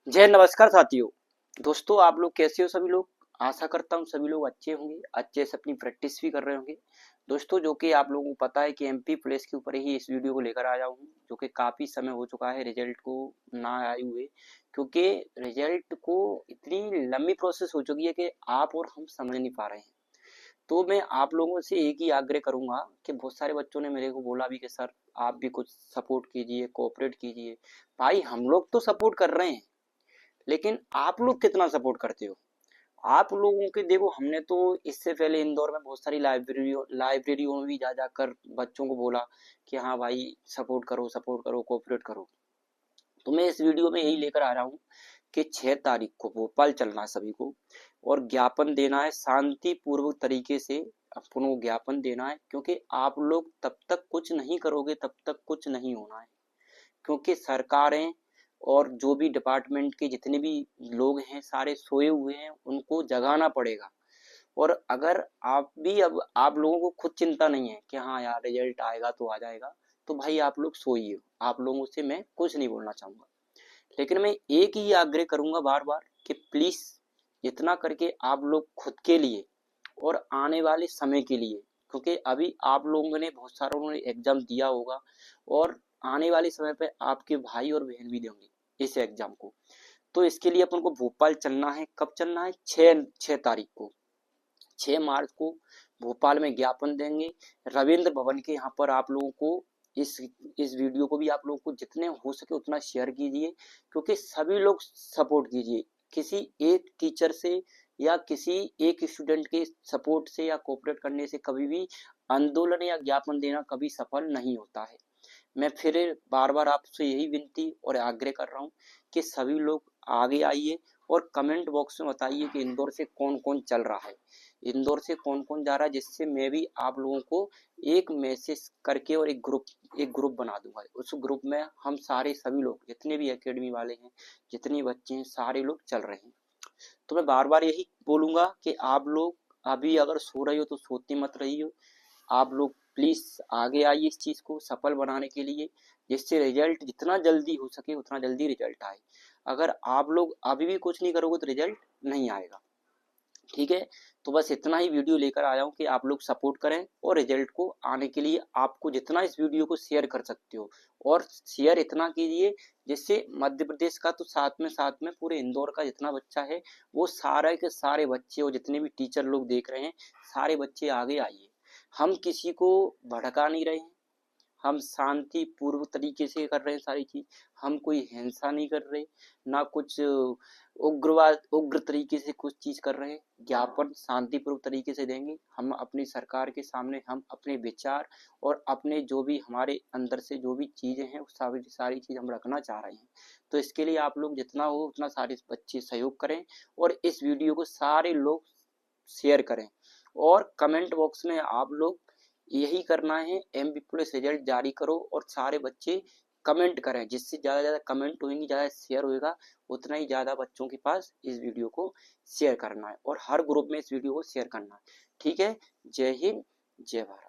जय नमस्कार साथियों। दोस्तों आप लोग कैसे हो? सभी लोग आशा करता हूँ सभी लोग अच्छे होंगे, अच्छे से अपनी प्रैक्टिस भी कर रहे होंगे। दोस्तों जो कि आप लोगों को पता है कि एमपी पुलिस के ऊपर ही इस वीडियो को लेकर आया हूँ, जो कि काफ़ी समय हो चुका है रिजल्ट को ना आए हुए, क्योंकि रिजल्ट को इतनी लंबी प्रोसेस हो चुकी है कि आप और हम समझ नहीं पा रहे हैं। तो मैं आप लोगों से एक ही आग्रह करूंगा कि बहुत सारे बच्चों ने मेरे को बोला भी कि सर आप भी कुछ सपोर्ट कीजिए, कोऑपरेट कीजिए। भाई हम लोग तो सपोर्ट कर रहे हैं, लेकिन आप लोग कितना सपोर्ट करते हो? आप लोगों के देखो, हमने तो इससे पहले इंदौर में बहुत सारी लाइब्रेरियों में भी जा जाकर बच्चों को बोला कि हाँ भाई सपोर्ट करो कोऑपरेट करो। तो मैं इस वीडियो में यही लेकर आ रहा हूँ कि 6 तारीख को भोपाल चलना है सभी को, और ज्ञापन देना है शांतिपूर्वक तरीके से। अपनों ज्ञापन देना है, क्योंकि आप लोग तब तक कुछ नहीं करोगे तब तक कुछ नहीं होना है। क्योंकि सरकारें और जो भी डिपार्टमेंट के जितने भी लोग हैं सारे सोए हुए हैं, उनको जगाना पड़ेगा। और अगर आप भी, अब आप लोगों को खुद चिंता नहीं है कि हाँ यार रिजल्ट आएगा तो आ जाएगा, तो भाई आप लोग सोइए। आप लोगों से मैं कुछ नहीं बोलना चाहूंगा, लेकिन मैं एक ही आग्रह करूंगा बार बार कि प्लीज इतना करके आप लोग खुद के लिए और आने वाले समय के लिए, क्योंकि अभी आप लोगों ने बहुत सारों ने एग्जाम दिया होगा, और आने वाले समय पे आपके भाई और बहन भी देंगे इस एग्जाम को। तो इसके लिए अपन को भोपाल चलना है। कब चलना है? 6 तारीख को, 6 मार्च को भोपाल में ज्ञापन देंगे रविंद्र भवन के यहाँ पर। आप लोगों को इस वीडियो को भी आप लोगों को जितने हो सके उतना शेयर कीजिए, क्योंकि सभी लोग सपोर्ट कीजिए। किसी एक टीचर से या किसी एक स्टूडेंट के सपोर्ट से या कोऑपरेट करने से कभी भी आंदोलन या ज्ञापन देना कभी सफल नहीं होता है। मैं फिर बार बार आपसे यही विनती और आग्रह कर रहा हूँ कि सभी लोग आगे आइए और कमेंट बॉक्स में बताइए कि इंदौर से कौन कौन चल रहा है, इंदौर से कौन कौन जा रहा है, जिससे मैं भी आप लोगों को एक मैसेज करके और एक ग्रुप बना दूंगा। उस ग्रुप में हम सारे सभी लोग जितने भी एकेडमी वाले हैं, जितने बच्चे हैं, सारे लोग चल रहे हैं। तो मैं बार बार यही बोलूंगा कि आप लोग अभी अगर सो रही हो तो सोती मत रही हो। आप लोग प्लीज आगे आइए इस चीज को सफल बनाने के लिए, जिससे रिजल्ट जितना जल्दी हो सके उतना जल्दी रिजल्ट आए। अगर आप लोग अभी भी कुछ नहीं करोगे तो रिजल्ट नहीं आएगा। ठीक है? तो बस इतना ही वीडियो लेकर आया हूँ कि आप लोग सपोर्ट करें, और रिजल्ट को आने के लिए आपको जितना इस वीडियो को शेयर कर सकते हो, और शेयर इतना कीजिए जिससे मध्य प्रदेश का तो साथ में पूरे इंदौर का जितना बच्चा है, वो सारे के सारे बच्चे और जितने भी टीचर लोग देख रहे हैं, सारे बच्चे आगे आइए। हम किसी को भड़का नहीं रहे हैं, हम शांतिपूर्वक तरीके से कर रहे हैं सारी चीज। हम कोई हिंसा नहीं कर रहे, ना कुछ उग्र तरीके से कुछ चीज कर रहे हैं। ज्ञापन शांतिपूर्वक तरीके से देंगे हम अपनी सरकार के सामने। हम अपने विचार और अपने जो भी हमारे अंदर से जो भी चीजें हैं, सारी सारी चीज हम रखना चाह रहे हैं। तो इसके लिए आप लोग जितना हो उतना सारे बच्चे सहयोग करें, और इस वीडियो को सारे लोग शेयर करें, और कमेंट बॉक्स में आप लोग यही करना है, एमपी पुलिस रिजल्ट जारी करो, और सारे बच्चे कमेंट करें। जिससे ज़्यादा ज़्यादा कमेंट होंगे, ज़्यादा शेयर होएगा, उतना ही ज़्यादा बच्चों के पास इस वीडियो को शेयर करना है, और हर ग्रुप में इस वीडियो को शेयर करना है। ठीक है? जय हिंद, जय भारत।